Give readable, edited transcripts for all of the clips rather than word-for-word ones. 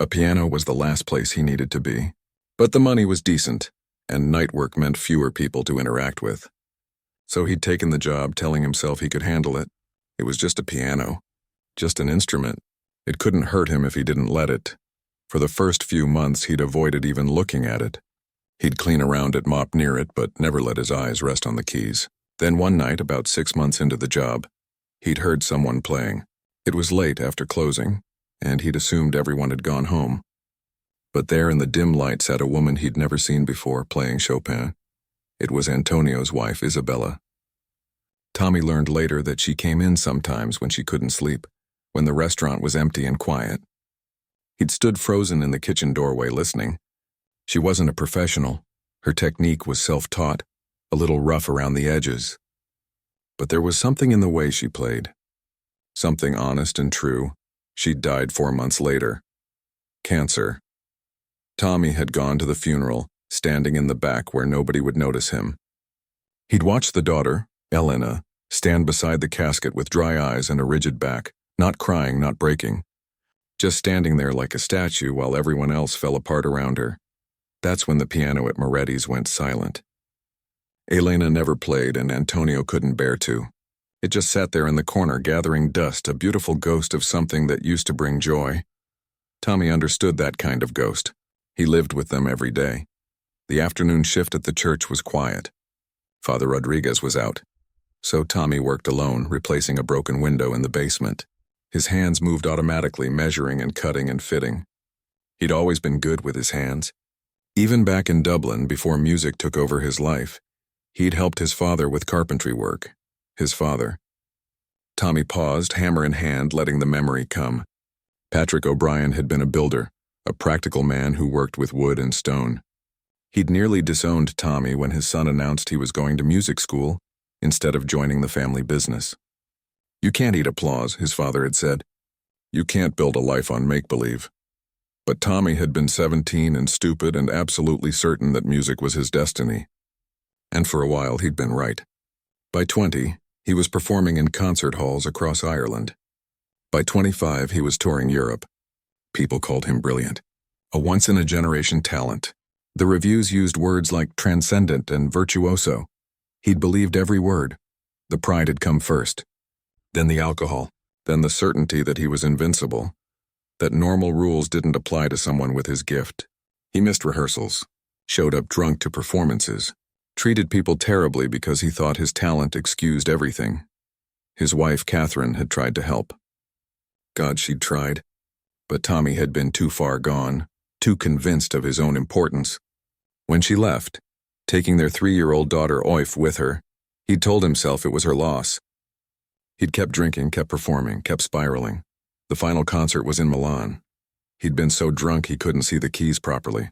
A piano was the last place he needed to be. But the money was decent, and night work meant fewer people to interact with. So he'd taken the job, telling himself he could handle it. It was just a piano, just an instrument. It couldn't hurt him if he didn't let it. For the first few months, he'd avoided even looking at it. He'd clean around it, mop near it, but never let his eyes rest on the keys. Then one night, about 6 months into the job, he'd heard someone playing. It was late after closing, and he'd assumed everyone had gone home. But there in the dim light sat a woman he'd never seen before, playing Chopin. It was Antonio's wife, Isabella. Tommy learned later that she came in sometimes when she couldn't sleep, when the restaurant was empty and quiet. He'd stood frozen in the kitchen doorway listening. She wasn't a professional. Her technique was self-taught, a little rough around the edges. But there was something in the way she played. Something honest and true. She'd died 4 months later. Cancer. Tommy had gone to the funeral, standing in the back where nobody would notice him. He'd watched the daughter, Elena, stand beside the casket with dry eyes and a rigid back, not crying, not breaking. Just standing there like a statue while everyone else fell apart around her. That's when the piano at Moretti's went silent. Elena never played, and Antonio couldn't bear to. It just sat there in the corner gathering dust, a beautiful ghost of something that used to bring joy. Tommy understood that kind of ghost. He lived with them every day. The afternoon shift at the church was quiet. Father Rodriguez was out. So Tommy worked alone, replacing a broken window in the basement. His hands moved automatically, measuring and cutting and fitting. He'd always been good with his hands. Even back in Dublin, before music took over his life, he'd helped his father with carpentry work. His father. Tommy paused, hammer in hand, letting the memory come. Patrick O'Brien had been a builder, a practical man who worked with wood and stone. He'd nearly disowned Tommy when his son announced he was going to music school instead of joining the family business. "You can't eat applause," his father had said. "You can't build a life on make-believe." But Tommy had been 17 and stupid and absolutely certain that music was his destiny. And for a while he'd been right. By 20, he was performing in concert halls across Ireland. By 25, he was touring Europe. People called him brilliant. A once-in-a-generation talent. The reviews used words like transcendent and virtuoso. He'd believed every word. The pride had come first. Then the alcohol. Then the certainty that he was invincible. That normal rules didn't apply to someone with his gift. He missed rehearsals. Showed up drunk to performances. Treated people terribly because he thought his talent excused everything. His wife, Catherine, had tried to help. God, she'd tried. But Tommy had been too far gone, too convinced of his own importance. When she left, taking their 3-year-old daughter Oif with her, he'd told himself it was her loss. He'd kept drinking, kept performing, kept spiraling. The final concert was in Milan. He'd been so drunk he couldn't see the keys properly.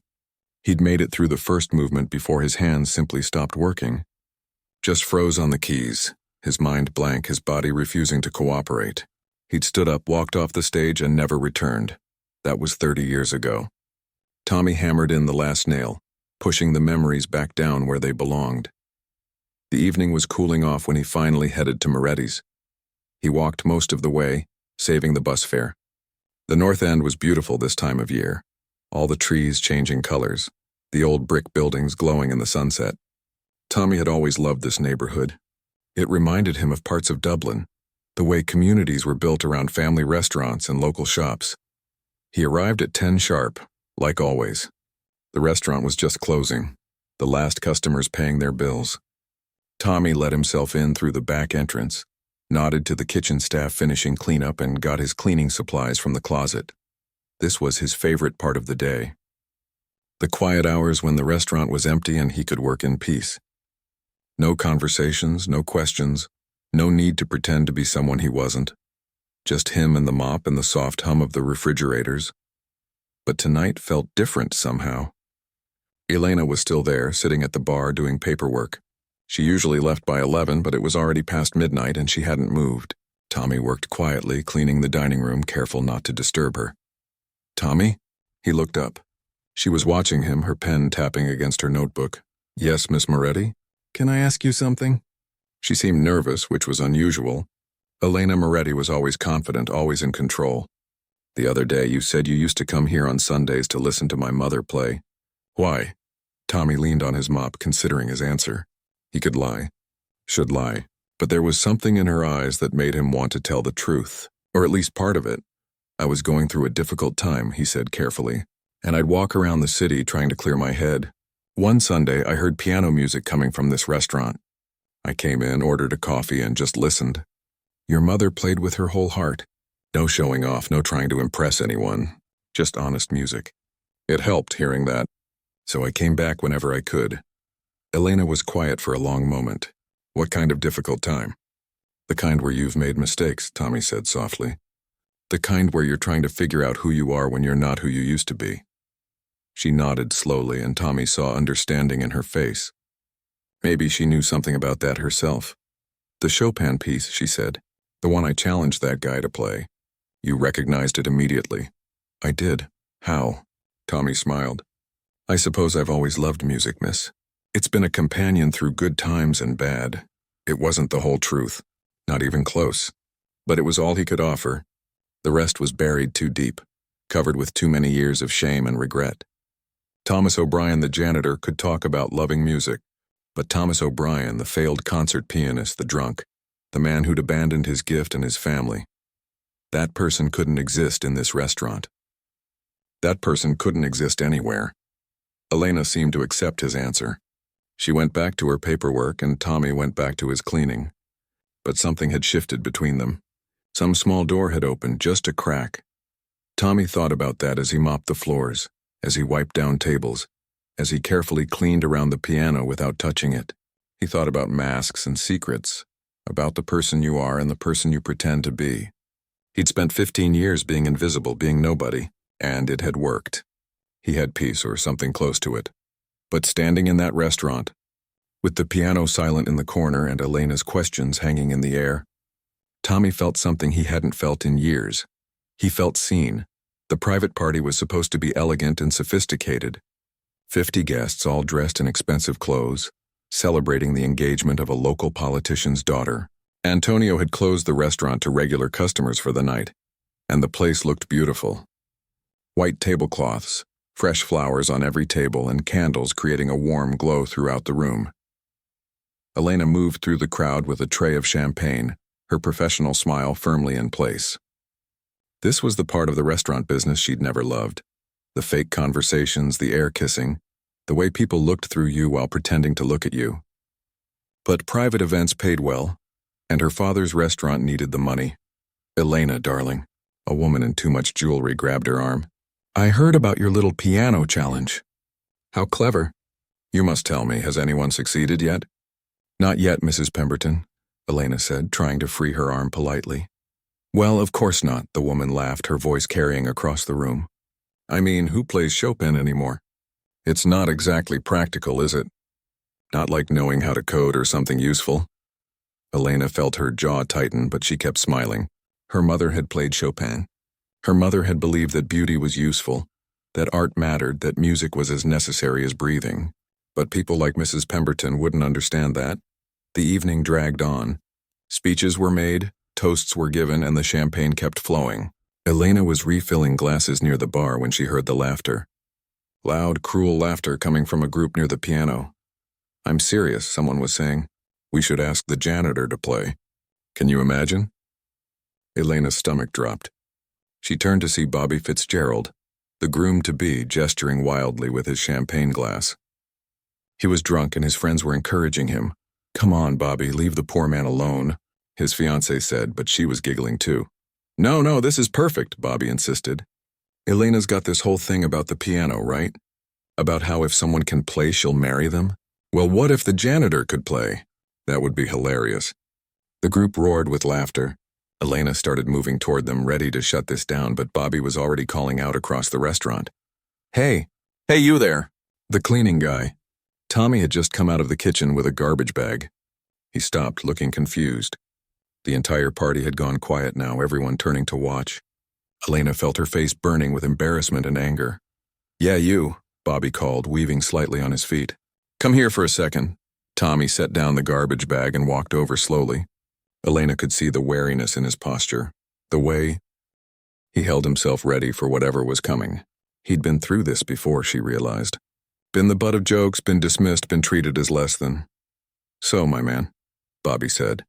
He'd made it through the first movement before his hands simply stopped working. Just froze on the keys, his mind blank, his body refusing to cooperate. He'd stood up, walked off the stage, and never returned. That was 30 years ago. Tommy hammered in the last nail, pushing the memories back down where they belonged. The evening was cooling off when he finally headed to Moretti's. He walked most of the way, saving the bus fare. The north end was beautiful this time of year, all the trees changing colors, the old brick buildings glowing in the sunset. Tommy had always loved this neighborhood. It reminded him of parts of Dublin, the way communities were built around family restaurants and local shops. He arrived at 10 sharp, like always. The restaurant was just closing, the last customers paying their bills. Tommy let himself in through the back entrance, nodded to the kitchen staff finishing cleanup, and got his cleaning supplies from the closet. This was his favorite part of the day. The quiet hours when the restaurant was empty and he could work in peace. No conversations, no questions, no need to pretend to be someone he wasn't. Just him and the mop and the soft hum of the refrigerators. But tonight felt different somehow. Elena was still there, sitting at the bar doing paperwork. She usually left by 11, but it was already past midnight and she hadn't moved. Tommy worked quietly, cleaning the dining room, careful not to disturb her. "Tommy?" He looked up. She was watching him, her pen tapping against her notebook. "Yes, Miss Moretti? Can I ask you something?" She seemed nervous, which was unusual. Elena Moretti was always confident, always in control. The other day you said you used to come here on Sundays to listen to my mother play. Why? Tommy leaned on his mop, considering his answer. He could lie. Should lie. But there was something in her eyes that made him want to tell the truth, or at least part of it. I was going through a difficult time, he said carefully, and I'd walk around the city trying to clear my head. One Sunday, I heard piano music coming from this restaurant. I came in, ordered a coffee, and just listened. Your mother played with her whole heart. No showing off, no trying to impress anyone. Just honest music. It helped hearing that, so I came back whenever I could. Elena was quiet for a long moment. What kind of difficult time? The kind where you've made mistakes, Tommy said softly. The kind where you're trying to figure out who you are when you're not who you used to be. She nodded slowly, and Tommy saw understanding in her face. Maybe she knew something about that herself. The Chopin piece, she said. The one I challenged that guy to play. You recognized it immediately. I did. How? Tommy smiled. I suppose I've always loved music, miss. It's been a companion through good times and bad. It wasn't the whole truth. Not even close. But it was all he could offer. The rest was buried too deep, covered with too many years of shame and regret. Thomas O'Brien, the janitor, could talk about loving music, but Thomas O'Brien, the failed concert pianist, the drunk, the man who'd abandoned his gift and his family, that person couldn't exist in this restaurant. That person couldn't exist anywhere. Elena seemed to accept his answer. She went back to her paperwork and Tommy went back to his cleaning. But something had shifted between them. Some small door had opened, just a crack. Tommy thought about that as he mopped the floors, as he wiped down tables, as he carefully cleaned around the piano without touching it. He thought about masks and secrets, about the person you are and the person you pretend to be. He'd spent 15 years being invisible, being nobody, and it had worked. He had peace, or something close to it. But standing in that restaurant, with the piano silent in the corner and Elena's questions hanging in the air, Tommy felt something he hadn't felt in years. He felt seen. The private party was supposed to be elegant and sophisticated. 50 guests, all dressed in expensive clothes, celebrating the engagement of a local politician's daughter. Antonio had closed the restaurant to regular customers for the night, and the place looked beautiful. White tablecloths, fresh flowers on every table, and candles creating a warm glow throughout the room. Elena moved through the crowd with a tray of champagne, her professional smile firmly in place. This was the part of the restaurant business she'd never loved. The fake conversations, the air kissing, the way people looked through you while pretending to look at you. But private events paid well, and her father's restaurant needed the money. Elena, darling, a woman in too much jewelry grabbed her arm. I heard about your little piano challenge. How clever. You must tell me, has anyone succeeded yet? Not yet, Mrs. Pemberton, Elena said, trying to free her arm politely. Well, of course not, the woman laughed, her voice carrying across the room. I mean, who plays Chopin anymore? It's not exactly practical, is it? Not like knowing how to code or something useful. Elena felt her jaw tighten, but she kept smiling. Her mother had played Chopin. Her mother had believed that beauty was useful, that art mattered, that music was as necessary as breathing. But people like Mrs. Pemberton wouldn't understand that. The evening dragged on. Speeches were made, toasts were given, and the champagne kept flowing. Elena was refilling glasses near the bar when she heard the laughter. Loud, cruel laughter coming from a group near the piano. I'm serious, someone was saying. We should ask the janitor to play. Can you imagine? Elena's stomach dropped. She turned to see Bobby Fitzgerald, the groom-to-be, gesturing wildly with his champagne glass. He was drunk and his friends were encouraging him. Come on, Bobby, leave the poor man alone, his fiancée said, but she was giggling too. No, this is perfect, Bobby insisted. Elena's got this whole thing about the piano, right? About how if someone can play, she'll marry them? Well, what if the janitor could play? That would be hilarious. The group roared with laughter. Elena started moving toward them, ready to shut this down, but Bobby was already calling out across the restaurant. Hey you there. The cleaning guy. Tommy had just come out of the kitchen with a garbage bag. He stopped, looking confused. The entire party had gone quiet now, everyone turning to watch. Elena felt her face burning with embarrassment and anger. Yeah, you, Bobby called, weaving slightly on his feet. Come here for a second. Tommy set down the garbage bag and walked over slowly. Elena could see the wariness in his posture, the way He held himself ready for whatever was coming. He'd been through this before, she realized. Been the butt of jokes, been dismissed, been treated as less than. So, my man, Bobby said,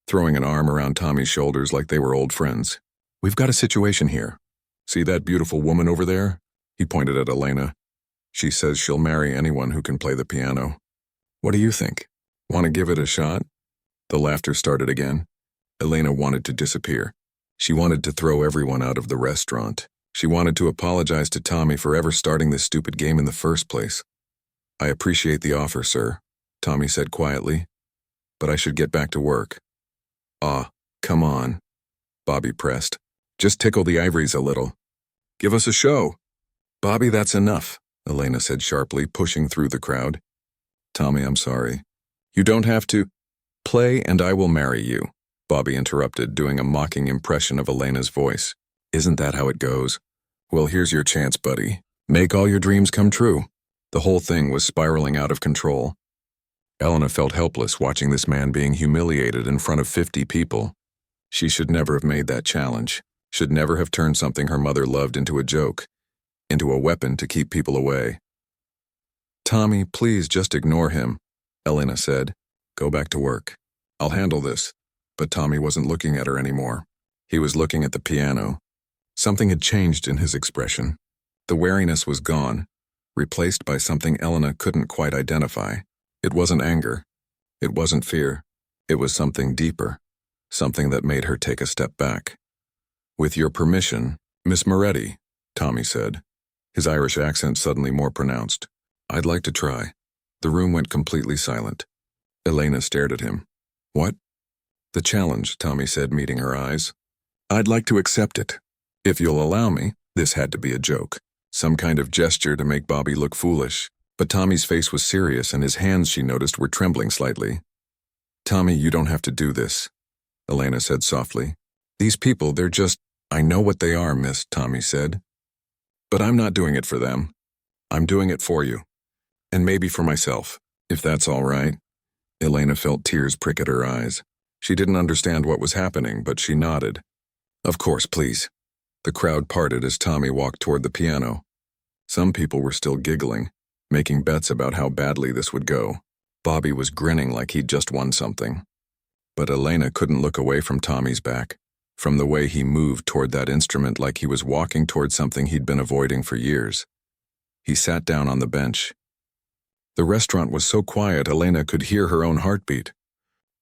throwing an arm around Tommy's shoulders like they were old friends. We've got a situation here. See that beautiful woman over there? He pointed at Elena. She says she'll marry anyone who can play the piano. What do you think? Want to give it a shot? The laughter started again. Elena wanted to disappear. She wanted to throw everyone out of the restaurant. She wanted to apologize to Tommy for ever starting this stupid game in the first place. I appreciate the offer, sir, Tommy said quietly, but I should get back to work. Ah, come on, Bobby pressed. Just tickle the ivories a little. Give us a show. Bobby, that's enough, Elena said sharply, pushing through the crowd. Tommy, I'm sorry. You don't have to. Play and I will marry you, Bobby interrupted, doing a mocking impression of Elena's voice. Isn't that how it goes? Well, here's your chance, buddy. Make all your dreams come true. The whole thing was spiraling out of control. Elena felt helpless watching this man being humiliated in front of 50 people. She should never have made that challenge, should never have turned something her mother loved into a joke, into a weapon to keep people away. Tommy, please just ignore him, Elena said. Go back to work. I'll handle this. But Tommy wasn't looking at her anymore. He was looking at the piano. Something had changed in his expression. The wariness was gone, replaced by something Elena couldn't quite identify. It wasn't anger. It wasn't fear. It was something deeper, something that made her take a step back. With your permission, Miss Moretti, Tommy said, his Irish accent suddenly more pronounced. I'd like to try. The room went completely silent. Elena stared at him. What? The challenge, Tommy said, meeting her eyes. I'd like to accept it. If you'll allow me. This had to be a joke. Some kind of gesture to make Bobby look foolish. But Tommy's face was serious and his hands, she noticed, were trembling slightly. Tommy, you don't have to do this, Elena said softly. These people, they're just… I know what they are, miss, Tommy said. But I'm not doing it for them. I'm doing it for you. And maybe for myself, if that's all right. Elena felt tears prick at her eyes. She didn't understand what was happening, but she nodded. Of course, please. The crowd parted as Tommy walked toward the piano. Some people were still giggling, making bets about how badly this would go. Bobby was grinning like he'd just won something. But Elena couldn't look away from Tommy's back, from the way he moved toward that instrument like he was walking toward something he'd been avoiding for years. He sat down on the bench. The restaurant was so quiet Elena could hear her own heartbeat.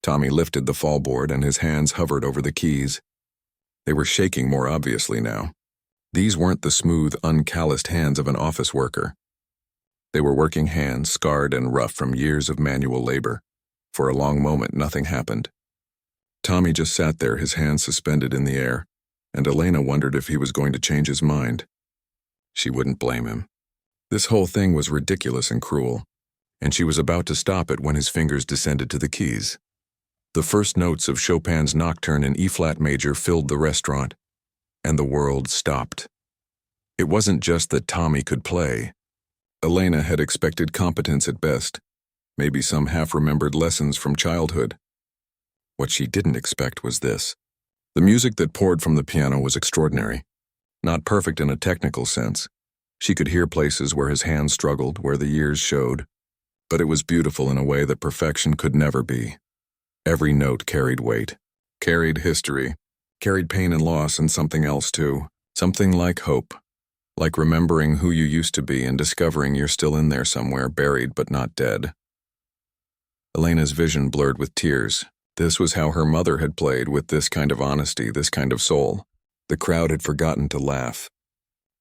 Tommy lifted the fallboard and his hands hovered over the keys. They were shaking more obviously now. These weren't the smooth, uncalloused hands of an office worker. They were working hands, scarred and rough from years of manual labor. For a long moment, nothing happened. Tommy just sat there, his hands suspended in the air, and Elena wondered if he was going to change his mind. She wouldn't blame him. This whole thing was ridiculous and cruel, and she was about to stop it when his fingers descended to the keys. The first notes of Chopin's Nocturne in E-flat major filled the restaurant, and the world stopped. It wasn't just that Tommy could play. Elena had expected competence at best, maybe some half-remembered lessons from childhood. What she didn't expect was this. The music that poured from the piano was extraordinary. Not perfect in a technical sense. She could hear places where his hands struggled, where the years showed. But it was beautiful in a way that perfection could never be. Every note carried weight, carried history, carried pain and loss and something else too. Something like hope. Like remembering who you used to be and discovering you're still in there somewhere, buried but not dead. Elena's vision blurred with tears. This was how her mother had played, with this kind of honesty, this kind of soul. The crowd had forgotten to laugh.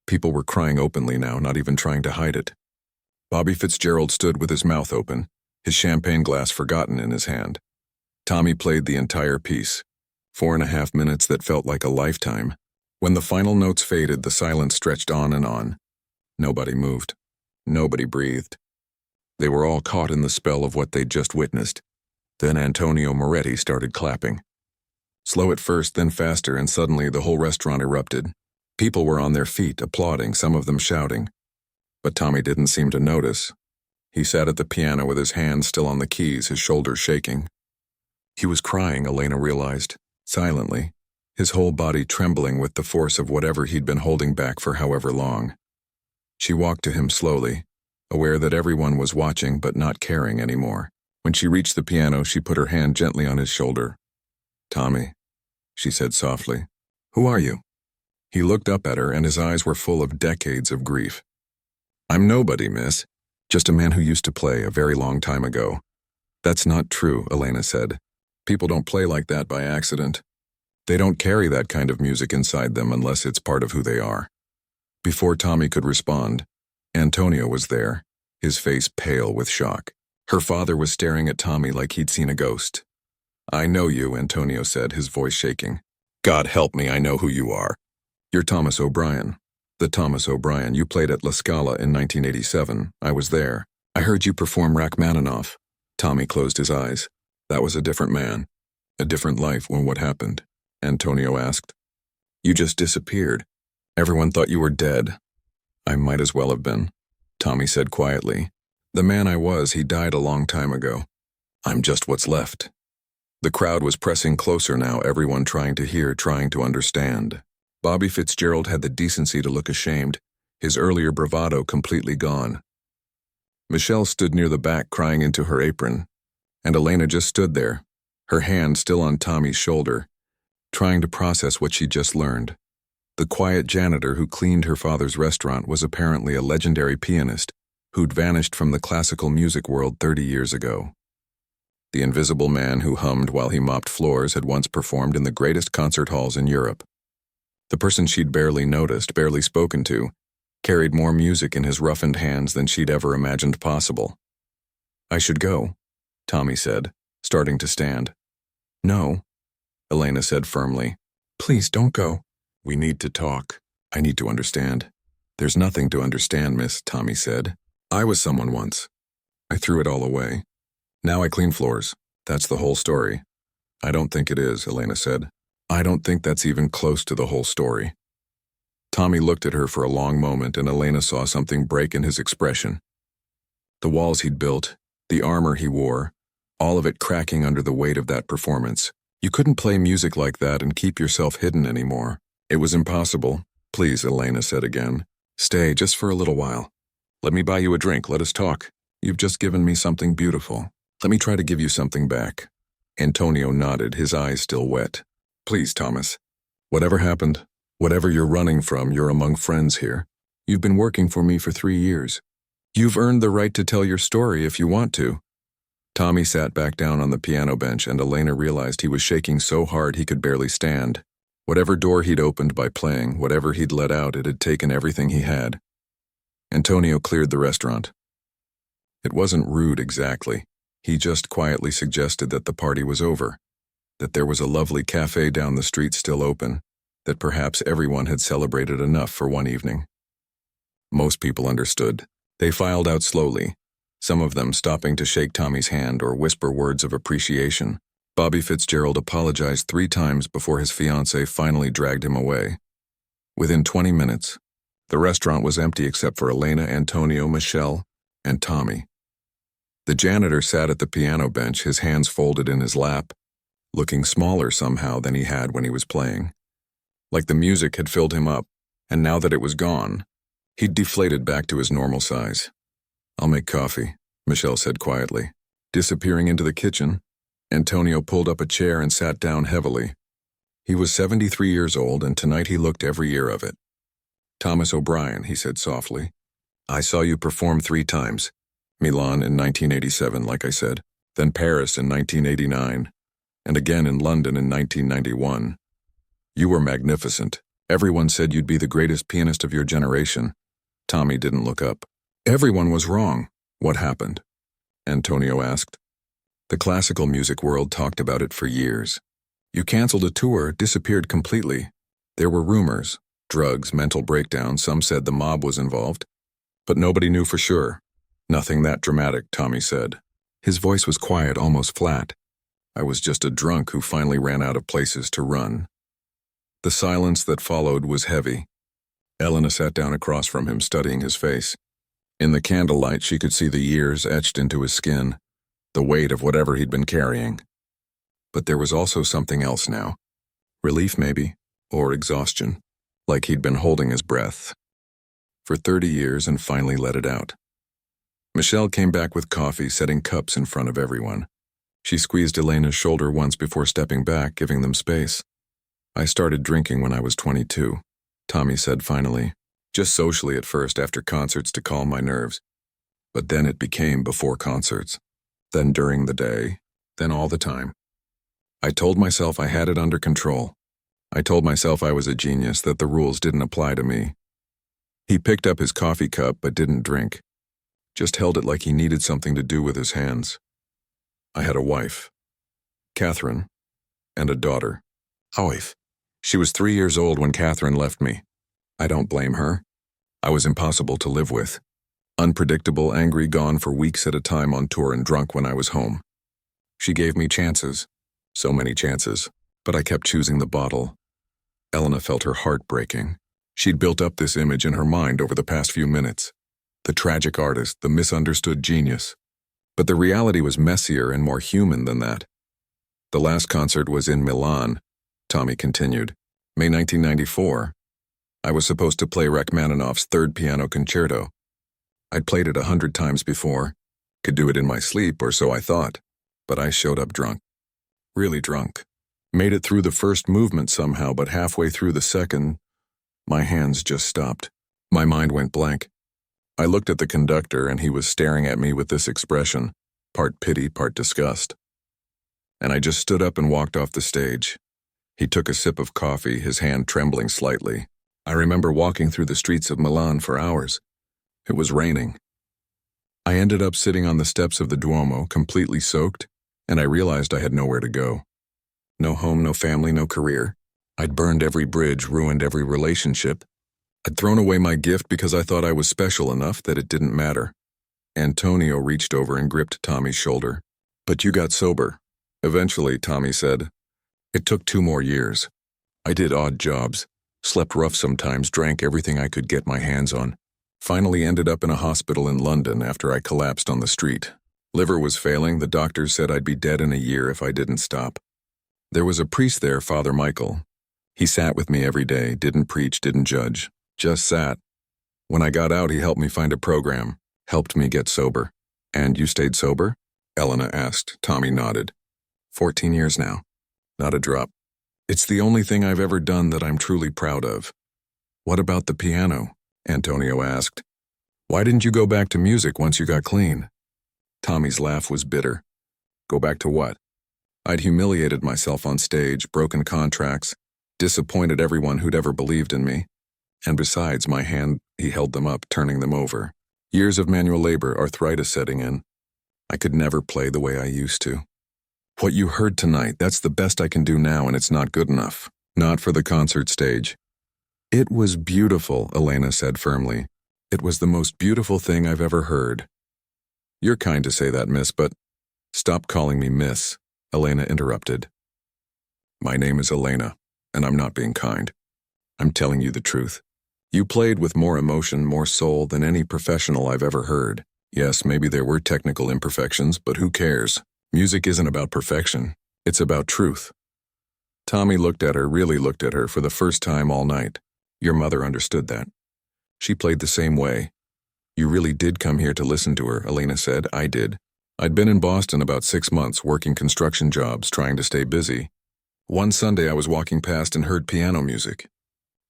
People were crying openly now, not even trying to hide it. Bobby Fitzgerald stood with his mouth open, his champagne glass forgotten in his hand. Tommy played the entire piece, 4.5 minutes that felt like a lifetime. When the final notes faded, the silence stretched on and on. Nobody moved. Nobody breathed. They were all caught in the spell of what they'd just witnessed. Then Antonio Moretti started clapping. Slow at first, then faster, and suddenly the whole restaurant erupted. People were on their feet, applauding, some of them shouting. But Tommy didn't seem to notice. He sat at the piano with his hands still on the keys, his shoulders shaking. He was crying, Elena realized, silently, his whole body trembling with the force of whatever he'd been holding back for however long. She walked to him slowly, aware that everyone was watching but not caring anymore. When she reached the piano, she put her hand gently on his shoulder. "Tommy," she said softly. "Who are you?" He looked up at her, and his eyes were full of decades of grief. "I'm nobody, miss. Just a man who used to play a very long time ago." "That's not true," Elena said. "People don't play like that by accident. They don't carry that kind of music inside them unless it's part of who they are." Before Tommy could respond, Antonio was there, his face pale with shock. Her father was staring at Tommy like he'd seen a ghost. "I know you," Antonio said, his voice shaking. "God help me, I know who you are. You're Thomas O'Brien. The Thomas O'Brien you played at La Scala in 1987. I was there. I heard you perform Rachmaninoff." Tommy closed his eyes. "That was a different man. A different life when what happened?" Antonio asked. "You just disappeared. Everyone thought you were dead." "I might as well have been," Tommy said quietly. "The man I was, he died a long time ago. I'm just what's left." The crowd was pressing closer now, everyone trying to hear, trying to understand. Bobby Fitzgerald had the decency to look ashamed, his earlier bravado completely gone. Michelle stood near the back crying into her apron, and Elena just stood there, her hand still on Tommy's shoulder, trying to process what she'd just learned. The quiet janitor who cleaned her father's restaurant was apparently a legendary pianist who'd vanished from the classical music world 30 years ago. The invisible man who hummed while he mopped floors had once performed in the greatest concert halls in Europe. The person she'd barely noticed, barely spoken to, carried more music in his roughened hands than she'd ever imagined possible. "I should go," Tommy said, starting to stand. "No," Elena said firmly. "Please don't go. We need to talk. I need to understand." "There's nothing to understand, miss," Tommy said. "I was someone once. I threw it all away. Now I clean floors. That's the whole story." "I don't think it is," Elena said. "I don't think that's even close to the whole story." Tommy looked at her for a long moment, and Elena saw something break in his expression. The walls he'd built, the armor he wore, all of it cracking under the weight of that performance. You couldn't play music like that and keep yourself hidden anymore. It was impossible. "Please," Elena said again. "Stay just for a little while. Let me buy you a drink. Let us talk. You've just given me something beautiful. Let me try to give you something back." Antonio nodded, his eyes still wet. "Please, Thomas. Whatever happened, whatever you're running from, you're among friends here. You've been working for me for 3 years. You've earned the right to tell your story if you want to." Tommy sat back down on the piano bench, and Elena realized he was shaking so hard he could barely stand. Whatever door he'd opened by playing, whatever he'd let out, it had taken everything he had. Antonio cleared the restaurant. It wasn't rude exactly. He just quietly suggested that the party was over, that there was a lovely cafe down the street still open, that perhaps everyone had celebrated enough for one evening. Most people understood. They filed out slowly, some of them stopping to shake Tommy's hand or whisper words of appreciation. Bobby Fitzgerald apologized 3 times before his fiancée finally dragged him away. Within 20 minutes, the restaurant was empty except for Elena, Antonio, Michelle, and Tommy. The janitor sat at the piano bench, his hands folded in his lap, looking smaller somehow than he had when he was playing. Like the music had filled him up, and now that it was gone, he'd deflated back to his normal size. "I'll make coffee," Michelle said quietly. Disappearing into the kitchen, Antonio pulled up a chair and sat down heavily. He was 73 years old, and tonight he looked every year of it. "Thomas O'Brien," he said softly. "I saw you perform 3 times. Milan in 1987, like I said, then Paris in 1989, and again in London in 1991. You were magnificent. Everyone said you'd be the greatest pianist of your generation." Tommy didn't look up. "Everyone was wrong. What happened?" Antonio asked. "The classical music world talked about it for years. You canceled a tour, disappeared completely. There were rumors, drugs, mental breakdown. Some said the mob was involved, but nobody knew for sure. Nothing that dramatic," Tommy said. His voice was quiet, almost flat. "I was just a drunk who finally ran out of places to run." The silence that followed was heavy. Elena sat down across from him, studying his face. In the candlelight, she could see the years etched into his skin, the weight of whatever he'd been carrying. But there was also something else now. Relief, maybe, or exhaustion, like he'd been holding his breath for 30 years and finally let it out. Michelle came back with coffee, setting cups in front of everyone. She squeezed Elena's shoulder once before stepping back, giving them space. I started drinking when I was 22, Tommy said finally. Just socially at first, after concerts to calm my nerves. But then it became before concerts. Then during the day. Then all the time. I told myself I had it under control. I told myself I was a genius, that the rules didn't apply to me. He picked up his coffee cup but didn't drink. Just held it like he needed something to do with his hands. I had a wife, Catherine, and a daughter, Hoif. She was 3 years old when Catherine left me. I don't blame her. I was impossible to live with. Unpredictable, angry, gone for weeks at a time on tour and drunk when I was home. She gave me chances. So many chances. But I kept choosing the bottle. Elena felt her heart breaking. She'd built up this image in her mind over the past few minutes. The tragic artist, the misunderstood genius. But the reality was messier and more human than that. The last concert was in Milan, Tommy continued. May 1994. I was supposed to play Rachmaninoff's Third Piano Concerto. I'd played it 100 times before. Could do it in my sleep, or so I thought. But I showed up drunk. Really drunk. Made it through the first movement somehow, but halfway through the second, my hands just stopped. My mind went blank. I looked at the conductor, and he was staring at me with this expression, part pity, part disgust. And I just stood up and walked off the stage. He took a sip of coffee, his hand trembling slightly. I remember walking through the streets of Milan for hours. It was raining. I ended up sitting on the steps of the Duomo, completely soaked, and I realized I had nowhere to go. No home, no family, no career. I'd burned every bridge, ruined every relationship. I'd thrown away my gift because I thought I was special enough that it didn't matter. Antonio reached over and gripped Tommy's shoulder. But you got sober. Eventually, Tommy said. It took 2 more years. I did odd jobs, slept rough sometimes, drank everything I could get my hands on. Finally ended up in a hospital in London after I collapsed on the street. Liver was failing, the doctors said I'd be dead in a year if I didn't stop. There was a priest there, Father Michael. He sat with me every day, didn't preach, didn't judge, just sat. When I got out, he helped me find a program, helped me get sober. And you stayed sober? Elena asked. Tommy nodded. 14 years now. Not a drop. It's the only thing I've ever done that I'm truly proud of. What about the piano? Antonio asked. Why didn't you go back to music once you got clean? Tommy's laugh was bitter. Go back to what? I'd humiliated myself on stage, broken contracts, disappointed everyone who'd ever believed in me. And besides, my hand, he held them up, turning them over. Years of manual labor, arthritis setting in. I could never play the way I used to. What you heard tonight, that's the best I can do now, and it's not good enough. Not for the concert stage. It was beautiful, Elena said firmly. It was the most beautiful thing I've ever heard. You're kind to say that, miss, but... Stop calling me miss, Elena interrupted. My name is Elena, and I'm not being kind. I'm telling you the truth. You played with more emotion, more soul than any professional I've ever heard. Yes, maybe there were technical imperfections, but who cares? Music isn't about perfection. It's about truth. Tommy looked at her, really looked at her for the first time all night. Your mother understood that. She played the same way. You really did come here to listen to her, Elena said. I did. I'd been in Boston about 6 months working construction jobs, trying to stay busy. One Sunday I was walking past and heard piano music.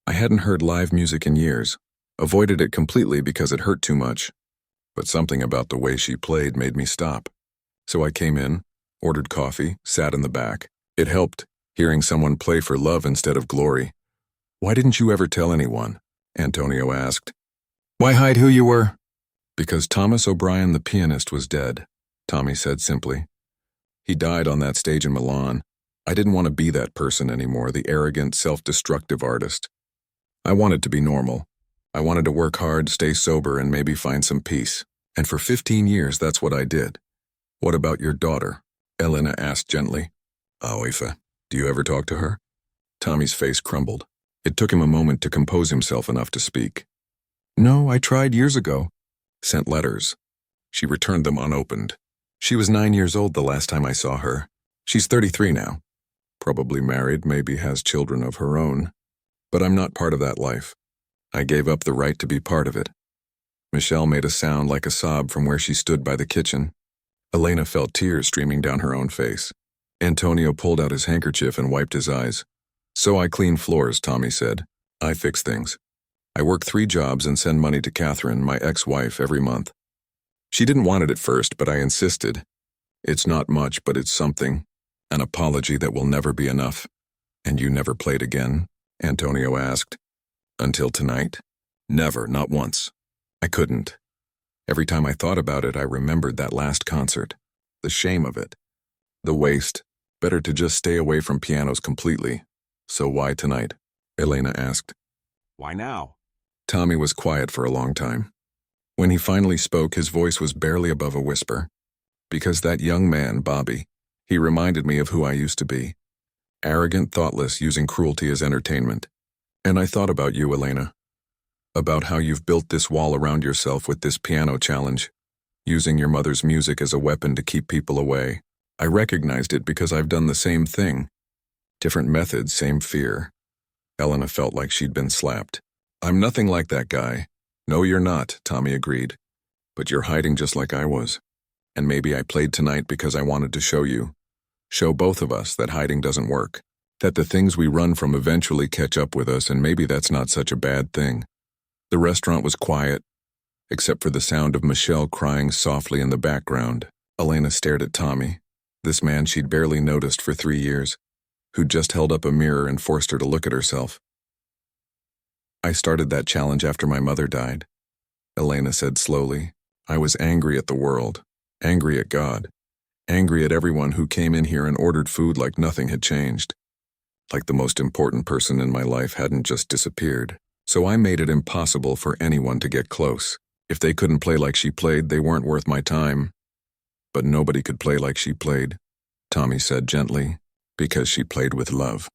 I hadn't heard live music in years. Avoided it completely because it hurt too much. But something about the way she played made me stop. So I came in, ordered coffee, sat in the back. It helped, hearing someone play for love instead of glory. Why didn't you ever tell anyone? Antonio asked. Why hide who you were? Because Thomas O'Brien, the pianist, was dead, Tommy said simply. He died on that stage in Milan. I didn't want to be that person anymore, the arrogant, self-destructive artist. I wanted to be normal. I wanted to work hard, stay sober, and maybe find some peace. And for 15 years, that's what I did. What about your daughter? Elena asked gently. Aoife, do you ever talk to her? Tommy's face crumbled. It took him a moment to compose himself enough to speak. No, I tried years ago. Sent letters. She returned them unopened. She was 9 years old the last time I saw her. She's 33 now. Probably married, maybe has children of her own. But I'm not part of that life. I gave up the right to be part of it. Michelle made a sound like a sob from where she stood by the kitchen. Elena felt tears streaming down her own face. Antonio pulled out his handkerchief and wiped his eyes. So I clean floors, Tommy said. I fix things. I work 3 jobs and send money to Catherine, my ex-wife, every month. She didn't want it at first, but I insisted. It's not much, but it's something. An apology that will never be enough. And you never played again? Antonio asked. Until tonight? Never, not once. I couldn't. Every time I thought about it, I remembered that last concert. The shame of it. The waste. Better to just stay away from pianos completely. So why tonight? Elena asked. Why now? Tommy was quiet for a long time. When he finally spoke, his voice was barely above a whisper. Because that young man, Bobby, he reminded me of who I used to be. Arrogant, thoughtless, using cruelty as entertainment. And I thought about you, Elena. About how you've built this wall around yourself with this piano challenge, using your mother's music as a weapon to keep people away. I recognized it because I've done the same thing. Different methods, same fear. Elena felt like she'd been slapped. I'm nothing like that guy. No, you're not, Tommy agreed. But you're hiding just like I was. And maybe I played tonight because I wanted to show you. Show both of us that hiding doesn't work. That the things we run from eventually catch up with us, and maybe that's not such a bad thing. The restaurant was quiet, except for the sound of Michelle crying softly in the background. Elena stared at Tommy, this man she'd barely noticed for 3 years, who'd just held up a mirror and forced her to look at herself. I started that challenge after my mother died, Elena said slowly. I was angry at the world, angry at God, angry at everyone who came in here and ordered food like nothing had changed. Like the most important person in my life hadn't just disappeared. So I made it impossible for anyone to get close. If they couldn't play like she played, they weren't worth my time. But nobody could play like she played, Tommy said gently, because she played with love.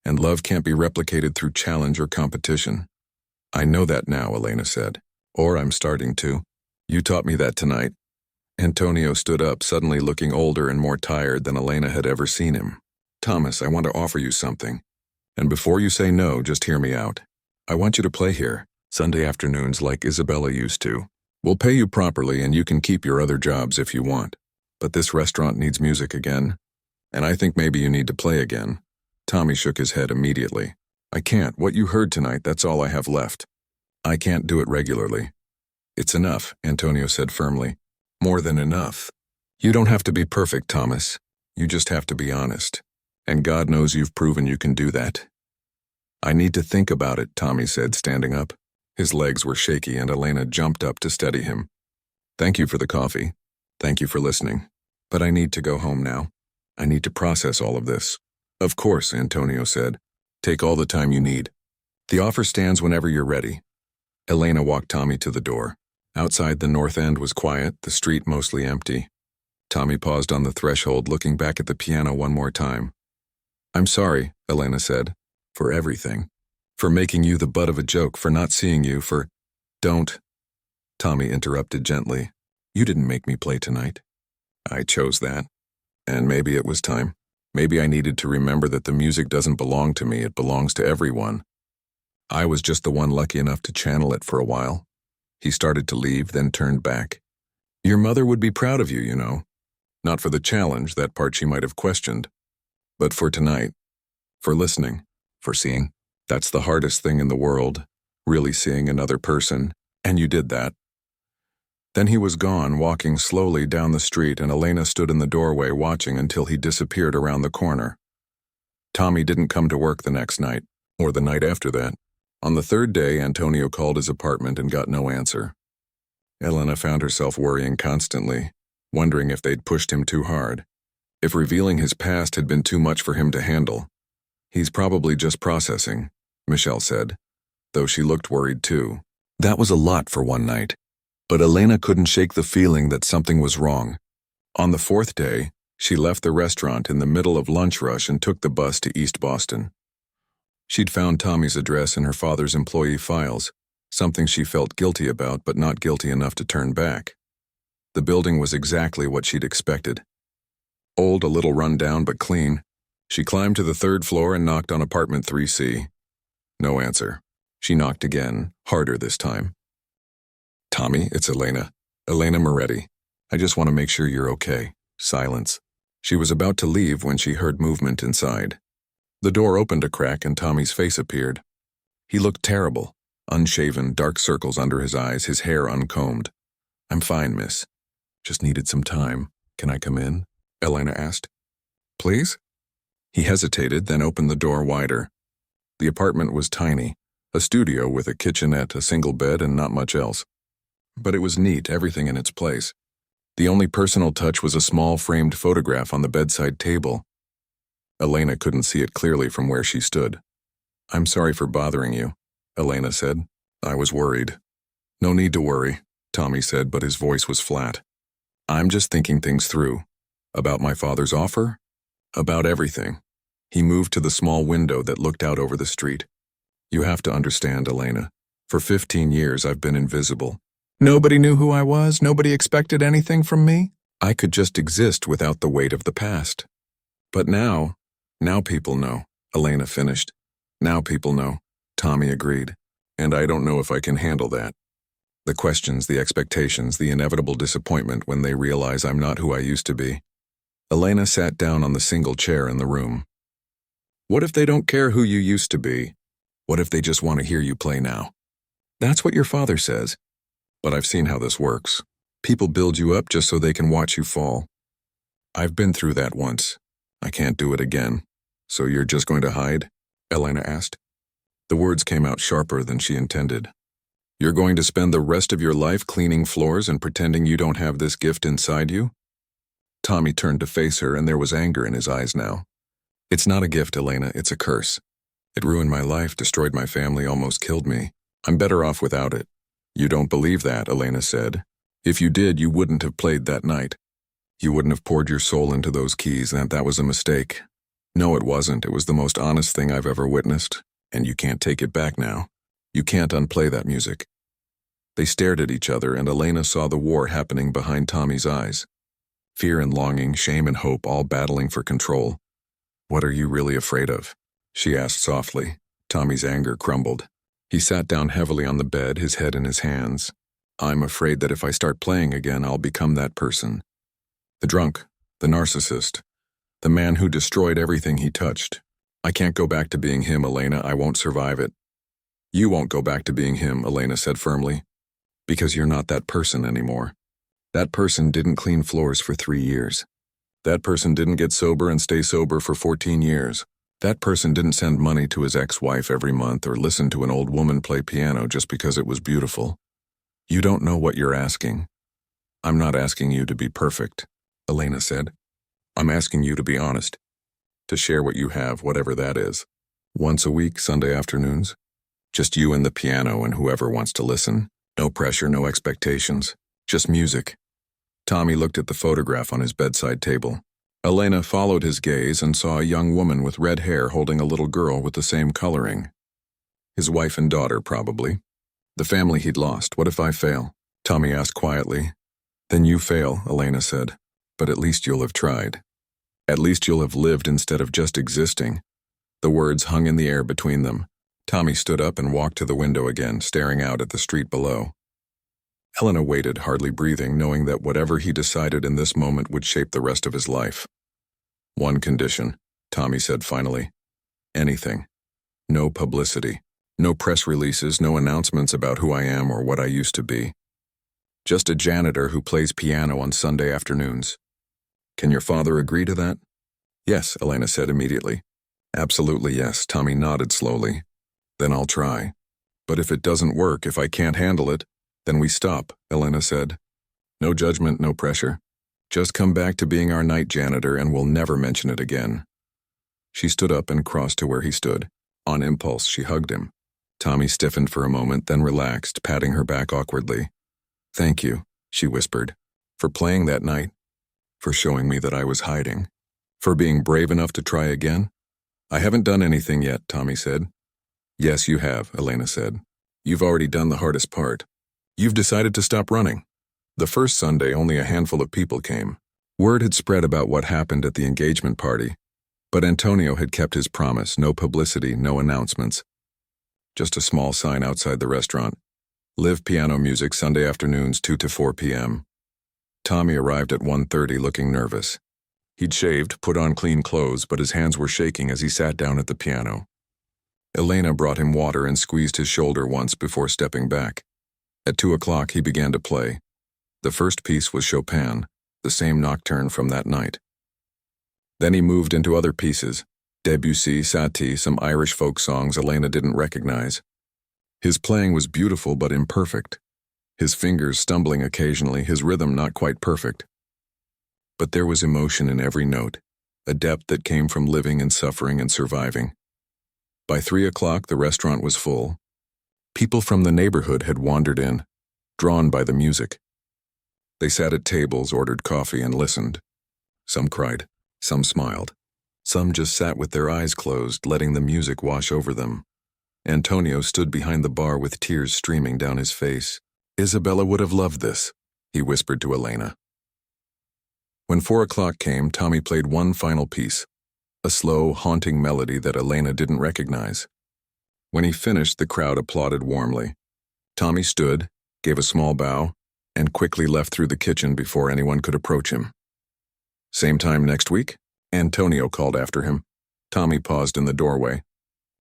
And love can't be replicated through challenge or competition. I know that now, Elena said. Or I'm starting to. You taught me that tonight. Antonio stood up, suddenly looking older and more tired than Elena had ever seen him. Thomas, I want to offer you something. And before you say no, just hear me out. I want you to play here, Sunday afternoons like Isabella used to. We'll pay you properly and you can keep your other jobs if you want. But this restaurant needs music again. And I think maybe you need to play again. Tommy shook his head immediately. I can't. What you heard tonight, that's all I have left. I can't do it regularly. It's enough, Antonio said firmly. More than enough. You don't have to be perfect, Thomas. You just have to be honest. And God knows you've proven you can do that. I need to think about it, Tommy said, standing up. His legs were shaky and Elena jumped up to steady him. Thank you for the coffee. Thank you for listening. But I need to go home now. I need to process all of this. Of course, Antonio said. Take all the time you need. The offer stands whenever you're ready. Elena walked Tommy to the door. Outside, the north end was quiet, the street mostly empty. Tommy paused on the threshold, looking back at the piano one more time. I'm sorry, Elena said. For everything. For making you the butt of a joke, for not seeing you, for... Don't. Tommy interrupted gently. You didn't make me play tonight. I chose that. And maybe it was time. Maybe I needed to remember that the music doesn't belong to me, it belongs to everyone. I was just the one lucky enough to channel it for a while. He started to leave, then turned back. Your mother would be proud of you, you know. Not for the challenge, that part she might have questioned. But for tonight. For listening. For seeing. That's the hardest thing in the world, really seeing another person, and you did that. Then he was gone, walking slowly down the street, and Elena stood in the doorway watching until he disappeared around the corner. Tommy didn't come to work the next night, or the night after that. On the third day, Antonio called his apartment and got no answer. Elena found herself worrying constantly, wondering if they'd pushed him too hard, if revealing his past had been too much for him to handle. He's probably just processing, Michelle said, though she looked worried too. That was a lot for one night. But Elena couldn't shake the feeling that something was wrong. On the fourth day, she left the restaurant in the middle of lunch rush and took the bus to East Boston. She'd found Tommy's address in her father's employee files, something she felt guilty about but not guilty enough to turn back. The building was exactly what she'd expected. Old, a little run down but clean. She climbed to the third floor and knocked on apartment 3C. No answer. She knocked again, harder this time. Tommy, it's Elena. Elena Moretti. I just want to make sure you're okay. Silence. She was about to leave when she heard movement inside. The door opened a crack and Tommy's face appeared. He looked terrible. Unshaven, dark circles under his eyes, his hair uncombed. I'm fine, miss. Just needed some time. Can I come in? Elena asked. Please? He hesitated, then opened the door wider. The apartment was tiny, a studio with a kitchenette, a single bed, and not much else. But it was neat, everything in its place. The only personal touch was a small framed photograph on the bedside table. Elena couldn't see it clearly from where she stood. I'm sorry for bothering you, Elena said. I was worried. No need to worry, Tommy said, but his voice was flat. I'm just thinking things through. About my father's offer? About everything. He moved to the small window that looked out over the street. You have to understand, Elena. For 15 years I've been invisible. Nobody knew who I was, nobody expected anything from me. I could just exist without the weight of the past. But now people know, Elena finished. Now people know, Tommy agreed. And I don't know if I can handle that. The questions, the expectations, the inevitable disappointment when they realize I'm not who I used to be. Elena sat down on the single chair in the room. What if they don't care who you used to be? What if they just want to hear you play now? That's what your father says. But I've seen how this works. People build you up just so they can watch you fall. I've been through that once. I can't do it again. So you're just going to hide? Elena asked. The words came out sharper than she intended. You're going to spend the rest of your life cleaning floors and pretending you don't have this gift inside you? Tommy turned to face her, and there was anger in his eyes now. It's not a gift, Elena, it's a curse. It ruined my life, destroyed my family, almost killed me. I'm better off without it. You don't believe that, Elena said. If you did, you wouldn't have played that night. You wouldn't have poured your soul into those keys, and that was a mistake. No, it wasn't. It was the most honest thing I've ever witnessed, and you can't take it back now. You can't unplay that music. They stared at each other, and Elena saw the war happening behind Tommy's eyes. Fear and longing, shame and hope, all battling for control. What are you really afraid of? She asked softly. Tommy's anger crumbled. He sat down heavily on the bed, his head in his hands. I'm afraid that if I start playing again, I'll become that person. The drunk, the narcissist, the man who destroyed everything he touched. I can't go back to being him, Elena. I won't survive it. You won't go back to being him, Elena said firmly. Because you're not that person anymore. That person didn't clean floors for 3 years. That person didn't get sober and stay sober for 14 years. That person didn't send money to his ex-wife every month or listen to an old woman play piano just because it was beautiful. You don't know what you're asking. I'm not asking you to be perfect, Elena said. I'm asking you to be honest. To share what you have, whatever that is. Once a week, Sunday afternoons. Just you and the piano and whoever wants to listen. No pressure, no expectations. Just music. Tommy looked at the photograph on his bedside table. Elena followed his gaze and saw a young woman with red hair holding a little girl with the same coloring. His wife and daughter, probably. The family he'd lost. What if I fail? Tommy asked quietly. Then you fail, Elena said. But at least you'll have tried. At least you'll have lived instead of just existing. The words hung in the air between them. Tommy stood up and walked to the window again, staring out at the street below. Elena waited, hardly breathing, knowing that whatever he decided in this moment would shape the rest of his life. One condition, Tommy said finally. Anything. No publicity. No press releases, no announcements about who I am or what I used to be. Just a janitor who plays piano on Sunday afternoons. Can your father agree to that? Yes, Elena said immediately. Absolutely yes, Tommy nodded slowly. Then I'll try. But if it doesn't work, if I can't handle it, then we stop, Elena said. No judgment, no pressure. Just come back to being our night janitor and we'll never mention it again. She stood up and crossed to where he stood. On impulse, she hugged him. Tommy stiffened for a moment, then relaxed, patting her back awkwardly. Thank you, she whispered, for playing that night, for showing me that I was hiding, for being brave enough to try again. I haven't done anything yet, Tommy said. Yes, you have, Elena said. You've already done the hardest part. You've decided to stop running. The first Sunday, only a handful of people came. Word had spread about what happened at the engagement party. But Antonio had kept his promise, no publicity, no announcements. Just a small sign outside the restaurant. Live piano music Sunday afternoons 2 to 4 p.m. Tommy arrived at 1:30 looking nervous. He'd shaved, put on clean clothes, but his hands were shaking as he sat down at the piano. Elena brought him water and squeezed his shoulder once before stepping back. At 2 o'clock he began to play. The first piece was Chopin, the same nocturne from that night. Then he moved into other pieces, Debussy, Satie, some Irish folk songs Elena didn't recognize. His playing was beautiful but imperfect. His fingers stumbling occasionally, his rhythm not quite perfect. But there was emotion in every note, a depth that came from living and suffering and surviving. By 3 o'clock the restaurant was full. People from the neighborhood had wandered in, drawn by the music. They sat at tables, ordered coffee, and listened. Some cried, some smiled. Some just sat with their eyes closed, letting the music wash over them. Antonio stood behind the bar with tears streaming down his face. Isabella would have loved this, he whispered to Elena. When 4 o'clock came, Tommy played one final piece, a slow, haunting melody that Elena didn't recognize. When he finished, the crowd applauded warmly. Tommy stood, gave a small bow, and quickly left through the kitchen before anyone could approach him. Same time next week? Antonio called after him. Tommy paused in the doorway.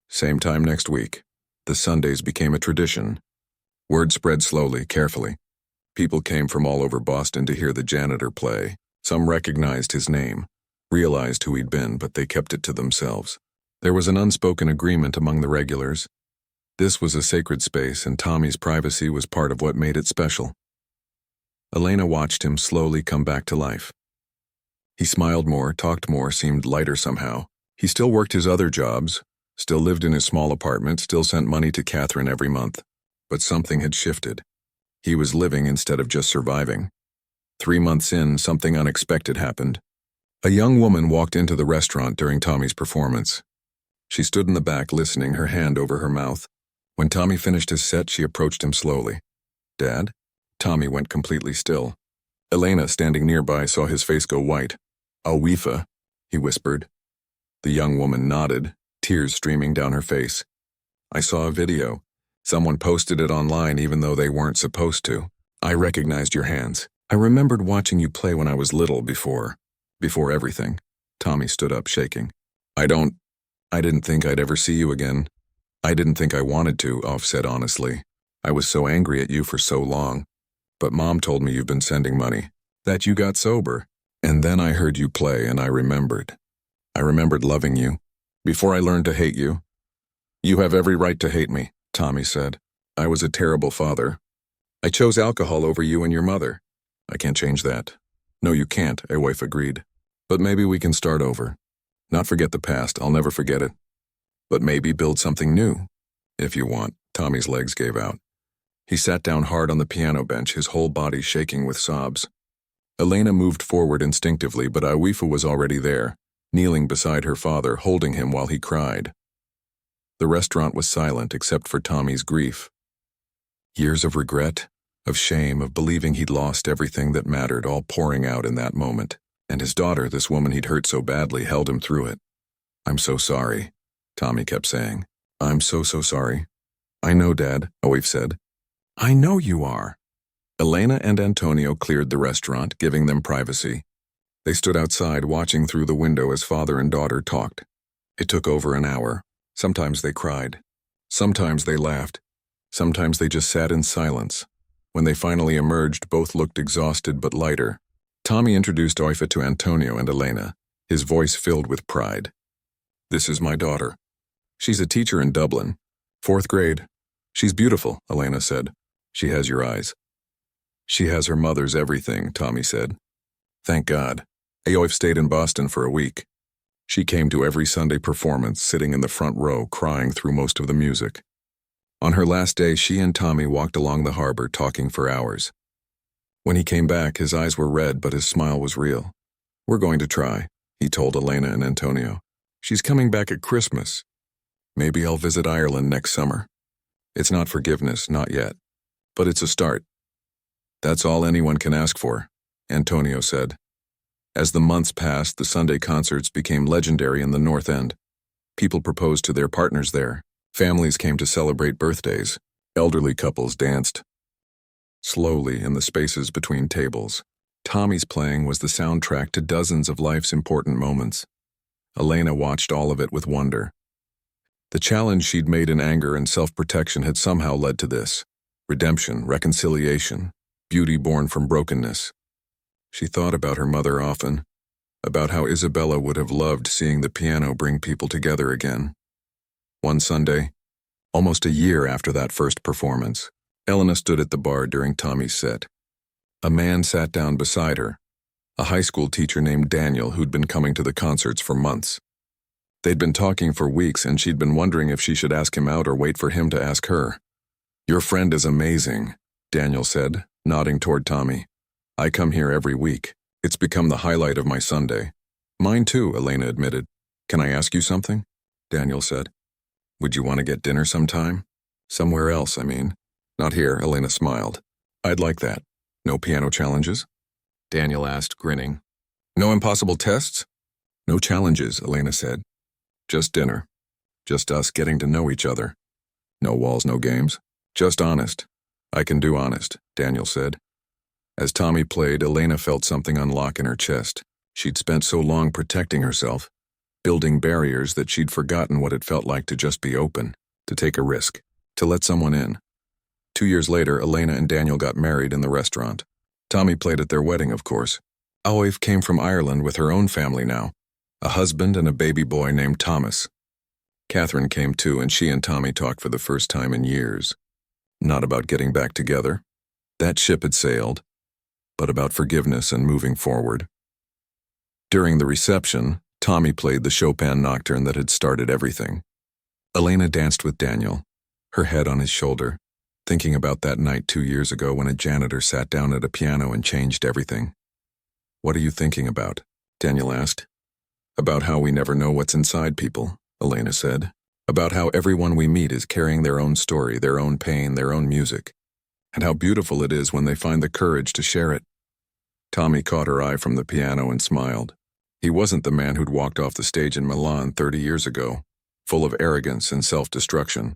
Same time next week. The Sundays became a tradition. Word spread slowly, carefully. People came from all over Boston to hear the janitor play. Some recognized his name, realized who he'd been, but they kept it to themselves. There was an unspoken agreement among the regulars. This was a sacred space, and Tommy's privacy was part of what made it special. Elena watched him slowly come back to life. He smiled more, talked more, seemed lighter somehow. He still worked his other jobs, still lived in his small apartment, still sent money to Catherine every month. But something had shifted. He was living instead of just surviving. 3 months in, something unexpected happened. A young woman walked into the restaurant during Tommy's performance. She stood in the back listening, her hand over her mouth. When Tommy finished his set, she approached him slowly. "Dad?" Tommy went completely still. Elena, standing nearby, saw his face go white. "Awifa," he whispered. The young woman nodded, tears streaming down her face. "I saw a video. Someone posted it online even though they weren't supposed to. I recognized your hands. I remembered watching you play when I was little before everything." Tommy stood up, shaking. I didn't think I'd ever see you again. I didn't think I wanted to," Off said honestly. "I was so angry at you for so long. But Mom told me you've been sending money, that you got sober. And then I heard you play and I remembered. I remembered loving you, before I learned to hate you." "You have every right to hate me," Tommy said. "I was a terrible father. I chose alcohol over you and your mother. I can't change that." "No, you can't," a wife agreed. "But maybe we can start over. Not forget the past, I'll never forget it. But maybe build something new. If you want." Tommy's legs gave out. He sat down hard on the piano bench, his whole body shaking with sobs. Elena moved forward instinctively, but Awifa was already there, kneeling beside her father, holding him while he cried. The restaurant was silent except for Tommy's grief. Years of regret, of shame, of believing he'd lost everything that mattered, all pouring out in that moment. And his daughter, this woman he'd hurt so badly, held him through it. "I'm so sorry," Tommy kept saying. "I'm so sorry." "I know, Dad," Awif said. "I know you are." Elena and Antonio cleared the restaurant, giving them privacy. They stood outside, watching through the window as father and daughter talked. It took over an hour. Sometimes they cried. Sometimes they laughed. Sometimes they just sat in silence. When they finally emerged, both looked exhausted but lighter. Tommy introduced Oifa to Antonio and Elena, his voice filled with pride. "This is my daughter. She's a teacher in Dublin. 4th grade. She's beautiful," Elena said. "She has your eyes." "She has her mother's everything," Tommy said. "Thank God. Aoif stayed in Boston for a week. She came to every Sunday performance, sitting in the front row, crying through most of the music. On her last day, she and Tommy walked along the harbor, talking for hours. When he came back, his eyes were red, but his smile was real. "We're going to try," he told Elena and Antonio. "She's coming back at Christmas. Maybe I'll visit Ireland next summer. It's not forgiveness, not yet. But it's a start. That's all anyone can ask for," Antonio said. As the months passed, the Sunday concerts became legendary in the North End. People proposed to their partners there. Families came to celebrate birthdays. Elderly couples danced slowly in the spaces between tables. Tommy's playing was the soundtrack to dozens of life's important moments. Elena watched all of it with wonder. The challenge she'd made in anger and self-protection had somehow led to this. Redemption, reconciliation, beauty born from brokenness. She thought about her mother often, about how Isabella would have loved seeing the piano bring people together again. One Sunday, almost a year after that first performance, Elena stood at the bar during Tommy's set. A man sat down beside her, a high school teacher named Daniel who'd been coming to the concerts for months. They'd been talking for weeks and she'd been wondering if she should ask him out or wait for him to ask her. "Your friend is amazing," Daniel said, nodding toward Tommy. "I come here every week. It's become the highlight of my Sunday." "Mine too," Elena admitted. "Can I ask you something?" Daniel said. "Would you want to get dinner sometime? Somewhere else, I mean." "Not here," Elena smiled. "I'd like that. No piano challenges?" Daniel asked, grinning. "No impossible tests?" "No challenges," Elena said. "Just dinner. Just us getting to know each other. No walls, no games. Just honest." "I can do honest," Daniel said. As Tommy played, Elena felt something unlock in her chest. She'd spent so long protecting herself, building barriers that she'd forgotten what it felt like to just be open, to take a risk, to let someone in. 2 years later, Elena and Daniel got married in the restaurant. Tommy played at their wedding, of course. Aoife came from Ireland with her own family now, a husband and a baby boy named Thomas. Catherine came too, and she and Tommy talked for the first time in years. Not about getting back together. That ship had sailed, but about forgiveness and moving forward. During the reception, Tommy played the Chopin nocturne that had started everything. Elena danced with Daniel, her head on his shoulder, thinking about that night 2 years ago when a janitor sat down at a piano and changed everything. "What are you thinking about?" Daniel asked. "About how we never know what's inside people," Elena said. "About how everyone we meet is carrying their own story, their own pain, their own music. And how beautiful it is when they find the courage to share it." Tommy caught her eye from the piano and smiled. He wasn't the man who'd walked off the stage in Milan 30 years ago, full of arrogance and self-destruction.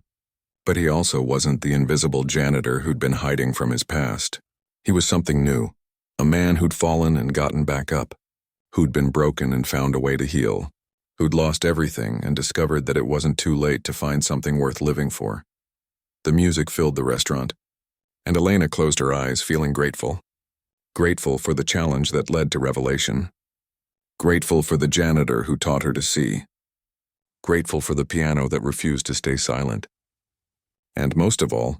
But he also wasn't the invisible janitor who'd been hiding from his past. He was something new, a man who'd fallen and gotten back up, who'd been broken and found a way to heal, who'd lost everything and discovered that it wasn't too late to find something worth living for. The music filled the restaurant, and Elena closed her eyes, feeling grateful. Grateful for the challenge that led to revelation. Grateful for the janitor who taught her to see. Grateful for the piano that refused to stay silent. And most of all,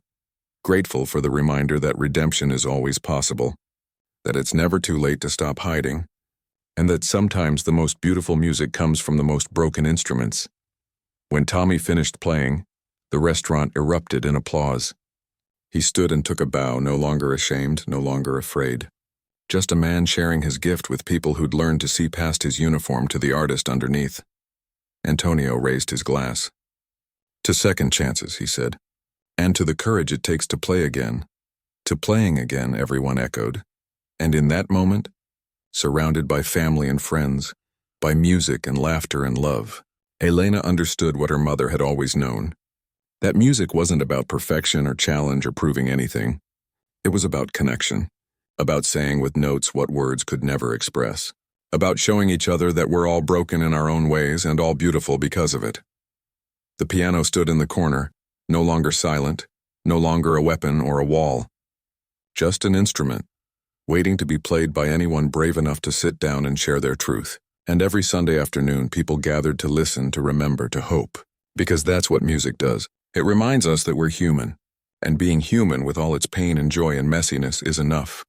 grateful for the reminder that redemption is always possible, that it's never too late to stop hiding, and that sometimes the most beautiful music comes from the most broken instruments. When Tommy finished playing, the restaurant erupted in applause. He stood and took a bow, no longer ashamed, no longer afraid. Just a man sharing his gift with people who'd learned to see past his uniform to the artist underneath. Antonio raised his glass. "To second chances," he said. "And to the courage it takes to play again." "To playing again," everyone echoed. And in that moment, surrounded by family and friends, by music and laughter and love, Elena understood what her mother had always known. That music wasn't about perfection or challenge or proving anything. It was about connection, about saying with notes what words could never express, about showing each other that we're all broken in our own ways and all beautiful because of it. The piano stood in the corner, no longer silent, no longer a weapon or a wall. Just an instrument, waiting to be played by anyone brave enough to sit down and share their truth. And every Sunday afternoon, people gathered to listen, to remember, to hope. Because that's what music does. It reminds us that we're human. And being human with all its pain and joy and messiness is enough.